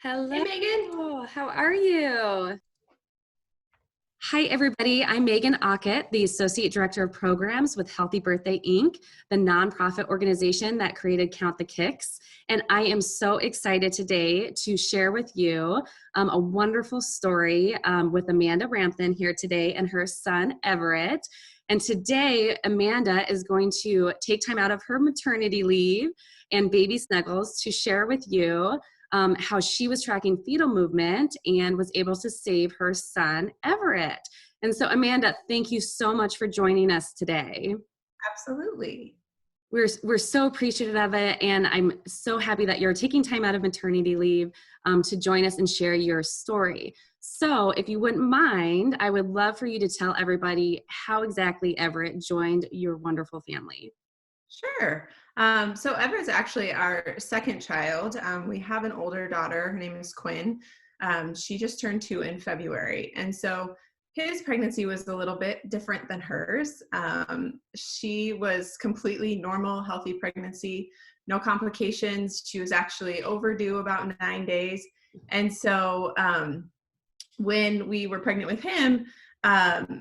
Hey Hello, Megan. how are you? Hi, everybody. I'm Megan Ockett, the Associate Director of Programs with Healthy Birthday Inc., the nonprofit organization that created Count the Kicks. And I am so excited today to share with you a wonderful story with Amanda Rampton here today and her son, Everett. And today, Amanda is going to take time out of her maternity leave and baby snuggles to share with you how she was tracking fetal movement and was able to save her son, Everett. And so, Amanda, thank you so much for joining us today. Absolutely. We're so appreciative of it, and I'm so happy that you're taking time out of maternity leave to join us and share your story. So, if you wouldn't mind, I would love for you to tell everybody how exactly Everett joined your wonderful family. Sure. So Everett's actually our second child. We have an older daughter. Her name is Quinn. She just turned 2 in February. And so his pregnancy was a little bit different than hers. She was completely normal, healthy pregnancy, no complications. She was actually overdue about 9 days. And so when we were pregnant with him,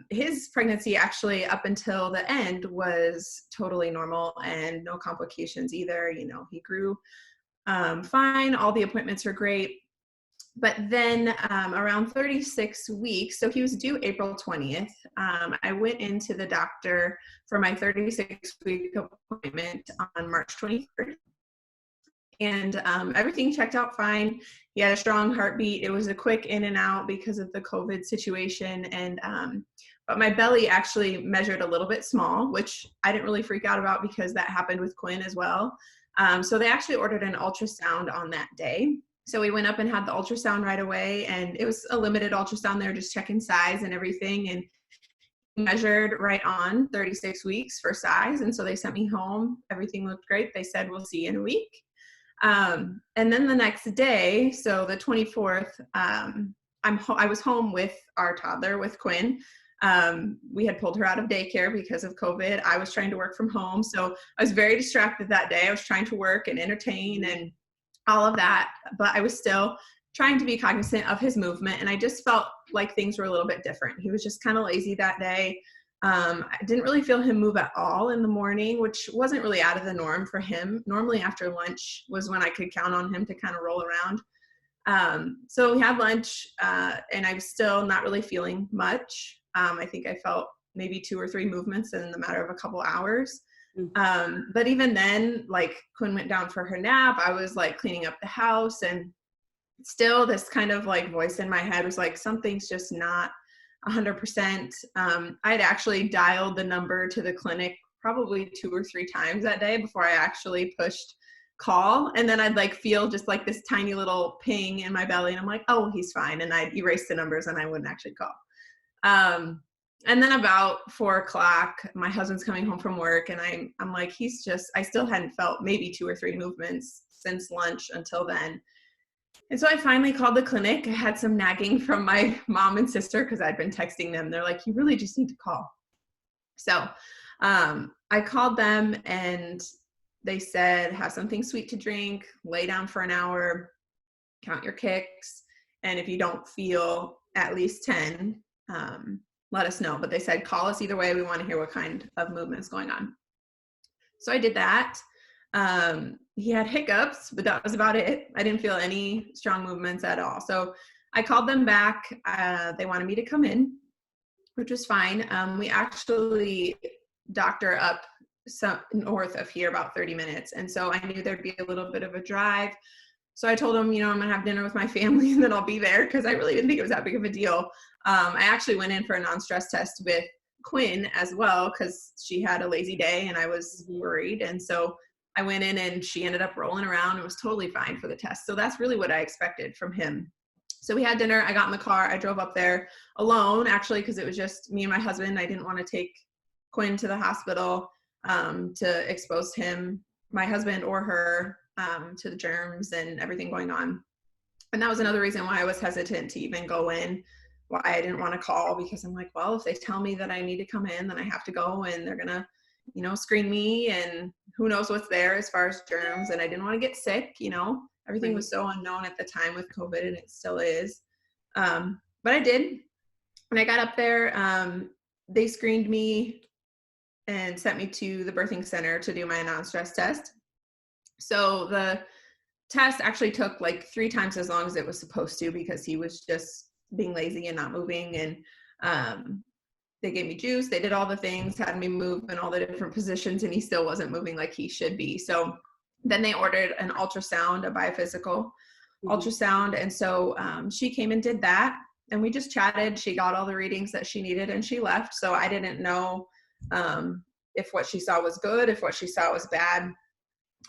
his pregnancy actually up until the end was totally normal and no complications either. You know, he grew fine. All the appointments were great. But then around 36 weeks, so he was due April 20th, I went into the doctor for my 36-week appointment on March 23rd. And everything checked out fine. He had a strong heartbeat. It was a quick in and out because of the COVID situation. And but my belly actually measured a little bit small, which I didn't really freak out about because that happened with Quinn as well. So they actually ordered an ultrasound on that day. So we went up and had the ultrasound right away, and it was a limited ultrasound. They're just checking size and everything, and measured right on 36 weeks for size. And so they sent me home. Everything looked great. They said, "We'll see you in a week." And then the next day, so the 24th, I was home with our toddler, with Quinn. We had pulled her out of daycare because of COVID. I was trying to work from home. So I was very distracted that day. I was trying to work and entertain and all of that, but I was still trying to be cognizant of his movement. And I just felt like things were a little bit different. He was just kind of lazy that day. I didn't really feel him move at all in the morning, which wasn't really out of the norm for him. Normally after lunch was when I could count on him to kind of roll around. So we had lunch, and I was still not really feeling much. I think I felt maybe 2 or 3 movements in the matter of a couple hours. But even then, like, Quinn went down for her nap. I was like cleaning up the house, and still this kind of like voice in my head was like, something's just not 100%. I had actually dialed the number to the clinic probably 2 or 3 times that day before I actually pushed call. And then I'd like feel just like this tiny little ping in my belly, and I'm like, oh, he's fine. And I'd erase the numbers and I wouldn't actually call. And then about 4 o'clock, my husband's coming home from work, and I'm like, I still hadn't felt maybe 2 or 3 movements since lunch until then. And so I finally called the clinic. I had some nagging from my mom and sister because I'd been texting them. They're like, you really just need to call. So I called them, and they said, have something sweet to drink, lay down for an hour, count your kicks. And if you don't feel at least 10, let us know. But they said, call us either way. We want to hear what kind of movement is going on. So I did that. He had hiccups, but that was about it. I didn't feel any strong movements at all. So I called them back. They wanted me to come in, which was fine. We actually doctor up some north of here about 30 minutes. And so I knew there'd be a little bit of a drive. So I told them, I'm going to have dinner with my family and then I'll be there, because I really didn't think it was that big of a deal. I actually went in for a non-stress test with Quinn as well, because she had a lazy day and I was worried. And so I went in, and she ended up rolling around and was totally fine for the test. So that's really what I expected from him. So we had dinner. I got in the car. I drove up there alone, actually, because it was just me and my husband. I didn't want to take Quinn to the hospital to expose him, my husband or her, to the germs and everything going on. And that was another reason why I was hesitant to even go in, why I didn't want to call, because I'm like, well, if they tell me that I need to come in, then I have to go, and they're going to, screen me, and who knows what's there as far as germs. And I didn't want to get sick. Everything Right. was so unknown at the time with COVID, and it still is. But I did. When I got up there, they screened me and sent me to the birthing center to do my non-stress test. So the test actually took like 3 times as long as it was supposed to because he was just being lazy and not moving. And they gave me juice. They did all the things, had me move in all the different positions, and he still wasn't moving like he should be. So then they ordered an ultrasound, a biophysical ultrasound. And so she came and did that. And we just chatted. She got all the readings that she needed and she left. So I didn't know if what she saw was good, if what she saw was bad.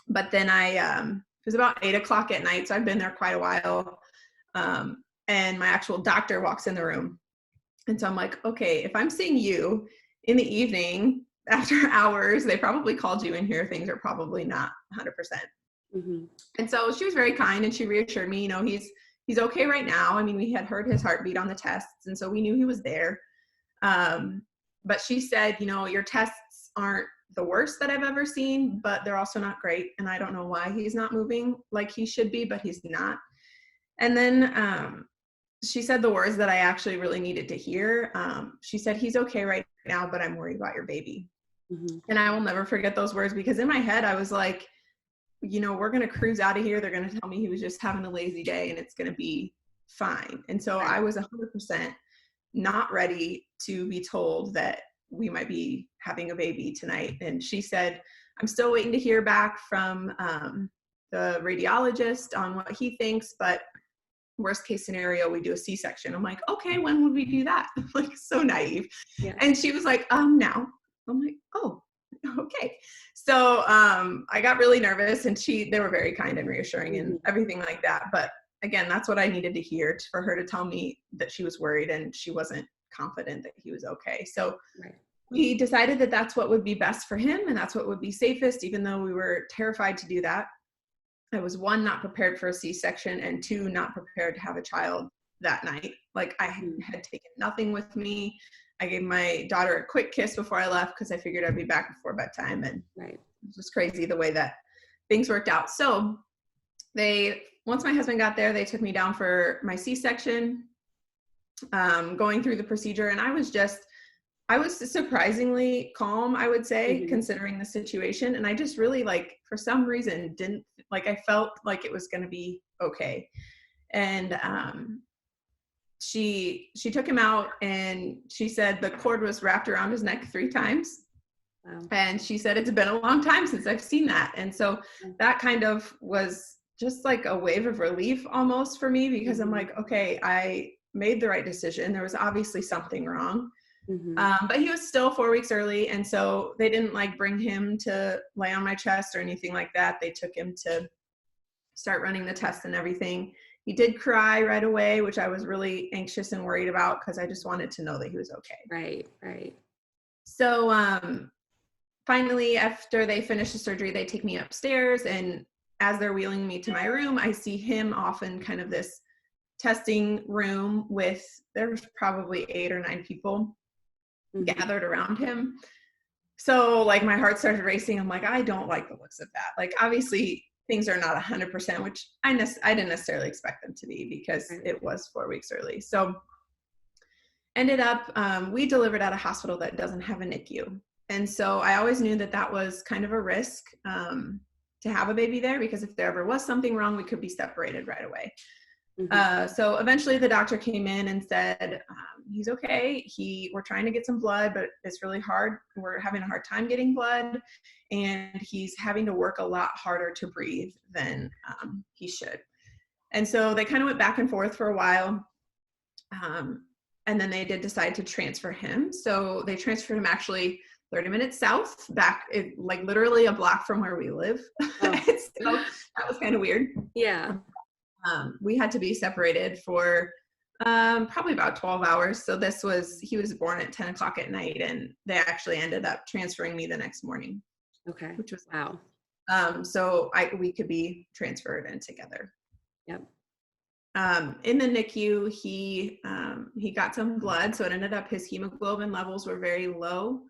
But then it was about 8 o'clock at night. So I've been there quite a while. And my actual doctor walks in the room. And so I'm like, okay, if I'm seeing you in the evening after hours, they probably called you in here. Things are probably not 100%. Mm-hmm. And so she was very kind and she reassured me, he's okay right now. I mean, we had heard his heartbeat on the tests, and so we knew he was there. But she said, your tests aren't the worst that I've ever seen, but they're also not great. And I don't know why he's not moving like he should be, but he's not. And then she said the words that I actually really needed to hear. She said, he's okay right now, but I'm worried about your baby. Mm-hmm. And I will never forget those words, because in my head, I was like, we're going to cruise out of here. They're going to tell me he was just having a lazy day and it's going to be fine. And so I was 100% not ready to be told that we might be having a baby tonight. And she said, I'm still waiting to hear back from the radiologist on what he thinks, but worst case scenario, we do a C-section. I'm like, okay, when would we do that? Like, so naive. Yeah. And she was like, now. I'm like, oh, okay. So I got really nervous, and they were very kind and reassuring and everything like that. But again, that's what I needed to hear, for her to tell me that she was worried and she wasn't confident that he was okay. So we decided that that's what would be best for him, and that's what would be safest, even though we were terrified to do that. I was, 1, not prepared for a C-section, and 2, not prepared to have a child that night. Like, I had taken nothing with me. I gave my daughter a quick kiss before I left because I figured I'd be back before bedtime. And it was just crazy the way that things worked out. So once my husband got there, they took me down for my C-section, going through the procedure. And I was surprisingly calm, I would say, considering the situation. And I just really, for some reason, I felt like it was going to be okay. And she took him out, and she said the cord was wrapped around his neck 3 times. Wow. And she said, it's been a long time since I've seen that. And so that kind of was just like a wave of relief almost for me, because I'm like, okay, I made the right decision. There was obviously something wrong. But he was still 4 weeks early. And so they didn't bring him to lay on my chest or anything like that. They took him to start running the test and everything. He did cry right away, which I was really anxious and worried about, because I just wanted to know that he was okay. Right. So finally, after they finish the surgery, they take me upstairs, and as they're wheeling me to my room, I see him off in kind of this testing room there's probably 8 or 9 people gathered around him. So my heart started racing. I'm like, I don't like the looks of that. Obviously things are not 100%, which I didn't necessarily expect them to be, because it was 4 weeks early. So ended up, we delivered at a hospital that doesn't have a NICU. And so I always knew that was kind of a risk to have a baby there, because if there ever was something wrong, we could be separated right away. So eventually the doctor came in and said, he's okay. We're trying to get some blood, but it's really hard. We're having a hard time getting blood, and he's having to work a lot harder to breathe than he should. And so they kind of went back and forth for a while. And then they did decide to transfer him. So they transferred him actually 30 minutes south, literally a block from where we live. Oh. So that was kind of weird. Yeah. We had to be separated for probably about 12 hours. So he was born at 10 o'clock at night, and they actually ended up transferring me the next morning. Okay. Which was wow. So we could be transferred in together. Yep. In the NICU, he got some blood, so it ended up his hemoglobin levels were very low.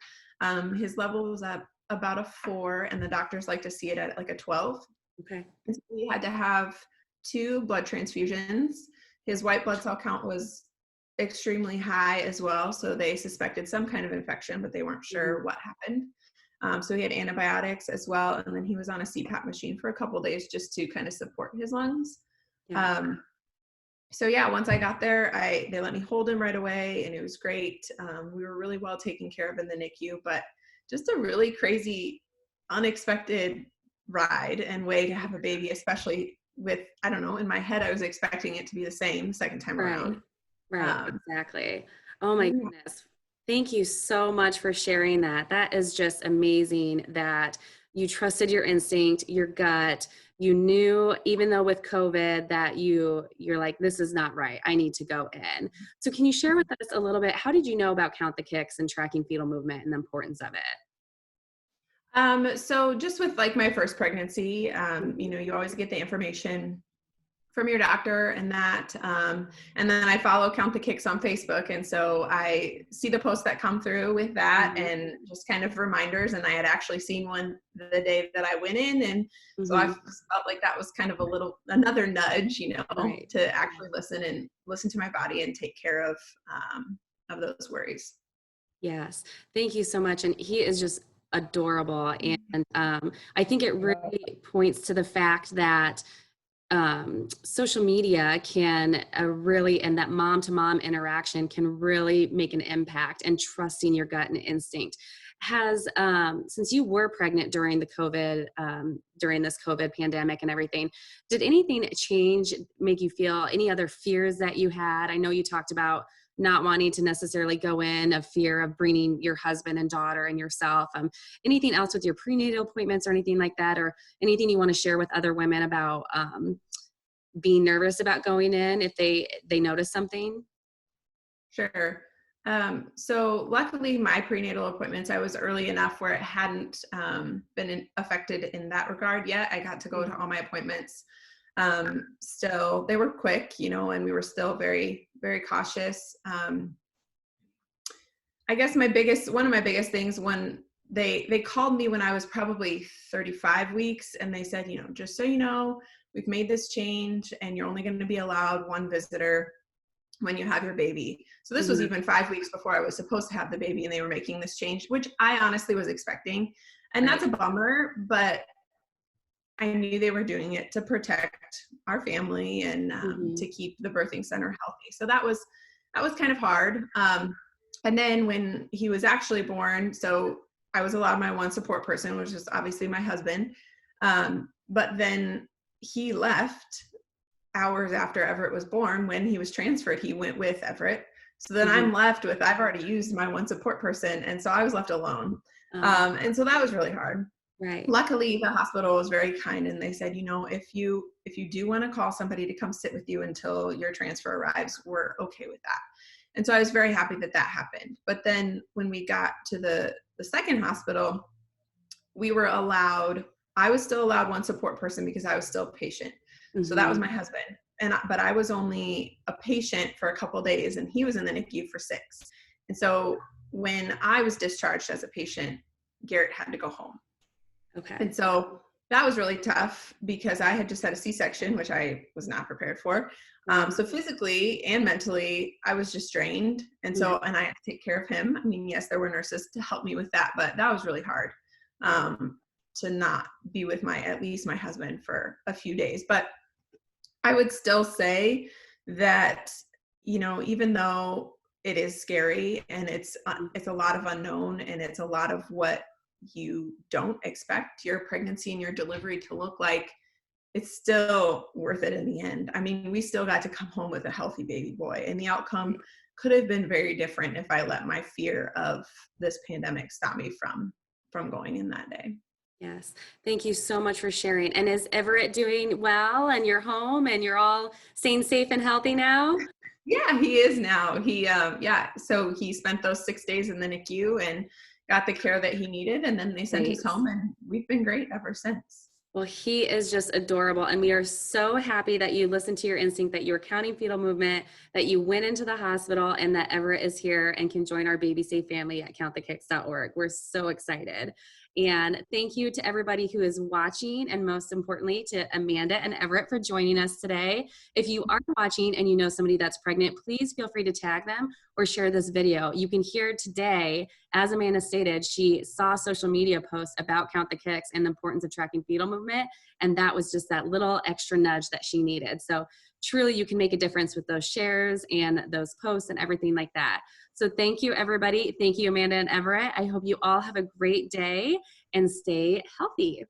His level was at about a 4, and the doctors like to see it at a 12. Okay. And so we had to have 2 blood transfusions. His white blood cell count was extremely high as well, so they suspected some kind of infection, but they weren't sure what happened. So he had antibiotics as well, and then he was on a CPAP machine for a couple of days just to kind of support his lungs. Yeah. So yeah, once I got there, they let me hold him right away, and it was great. We were really well taken care of in the NICU, but just a really crazy, unexpected ride and way to have a baby, especially with, I don't know, in my head, I was expecting it to be the same second time Right. around. Right. Exactly. Oh my Yeah. goodness. Thank you so much for sharing that. That is just amazing that you trusted your instinct, your gut. You knew, even though with COVID, that you're like, this is not right. I need to go in. So can you share with us a little bit, how did you know about Count the Kicks and tracking fetal movement and the importance of it? So just with like my first pregnancy, you always get the information from your doctor and then I follow Count the Kicks on Facebook, and so I see the posts that come through with that Mhm. and just kind of reminders, and I had actually seen one the day that I went in, and so I Mhm. felt like that was kind of another nudge, Right. to actually listen to my body and take care of those worries. Yes. Thank you so much. And he is just adorable. And I think it really points to the fact that social media can really, and that mom to mom interaction can really make an impact, and trusting your gut and instinct has, since you were pregnant during the COVID, during this COVID pandemic and everything, did anything change, make you feel any other fears that you had? I know you talked about not wanting to necessarily go in, of fear of bringing your husband and daughter and yourself. Anything else with your prenatal appointments or anything like that, or anything you want to share with other women about being nervous about going in if they notice something? Sure. So luckily my prenatal appointments, I was early enough where it hadn't been affected in that regard yet. I got to go to all my appointments. Still, they were quick, and we were still very, very cautious. I guess one of my biggest things, when they called me when I was probably 35 weeks, and they said, just so you know, we've made this change and you're only going to be allowed one visitor when you have your baby. So this was Mhm. even 5 weeks before I was supposed to have the baby, and they were making this change, which I honestly was expecting. And Right. that's a bummer, but I knew they were doing it to protect our family and Mhm. to keep the birthing center healthy. So that was kind of hard. And then when he was actually born, so I was allowed my one support person, which is obviously my husband. But then he left hours after Everett was born. When he was transferred, he went with Everett. So then Mhm. I'm left with, I've already used my one support person. And so I was left alone. Oh, And so that was really hard. right. Luckily, the hospital was very kind, and they said, if you do want to call somebody to come sit with you until your transfer arrives, we're okay with that. And so I was very happy that that happened. But then when we got to the second hospital, we were allowed, I was still allowed one support person because I was still a patient. So that was Mhm. my husband. But I was only a patient for a couple of days, and he was in the NICU for 6. And so when I was discharged as a patient, Garrett had to go home. Okay. And so that was really tough because I had just had a C-section, which I was not prepared for. Right. So physically and mentally, I was just drained. Mhm. And I had to take care of him. I mean, yes, there were nurses to help me with that, but that was really hard, um, to not be with at least my husband for a few days. But I would still say that, even though it is scary and it's a lot of unknown, and it's a lot of what you don't expect your pregnancy and your delivery to look like, it's still worth it in the end. I mean, we still got to come home with a healthy baby boy, and the outcome could have been very different if I let my fear of this pandemic stop me from going in that day. Yes. Thank you so much for sharing. And is Everett doing well, and you're home and you're all staying safe and healthy now? Yeah, he is now. So he spent those 6 days in the NICU and got the care that he needed, and then they sent us Great. home, and we've been great ever since. Well, he is just adorable. And we are so happy that you listened to your instinct, that you were counting fetal movement, that you went into the hospital, and that Everett is here and can join our Baby Safe family at counttthekicks.org. We're so excited. And thank you to everybody who is watching, and most importantly to Amanda and Everett for joining us today. If you are watching and you know somebody that's pregnant, please feel free to tag them or share this video. You can hear today, as Amanda stated, she saw social media posts about Count the Kicks and the importance of tracking fetal movement, and that was just that little extra nudge that she needed. So truly you can make a difference with those shares and those posts and everything like that. So thank you, everybody. Thank you, Amanda and Everett. I hope you all have a great day and stay healthy.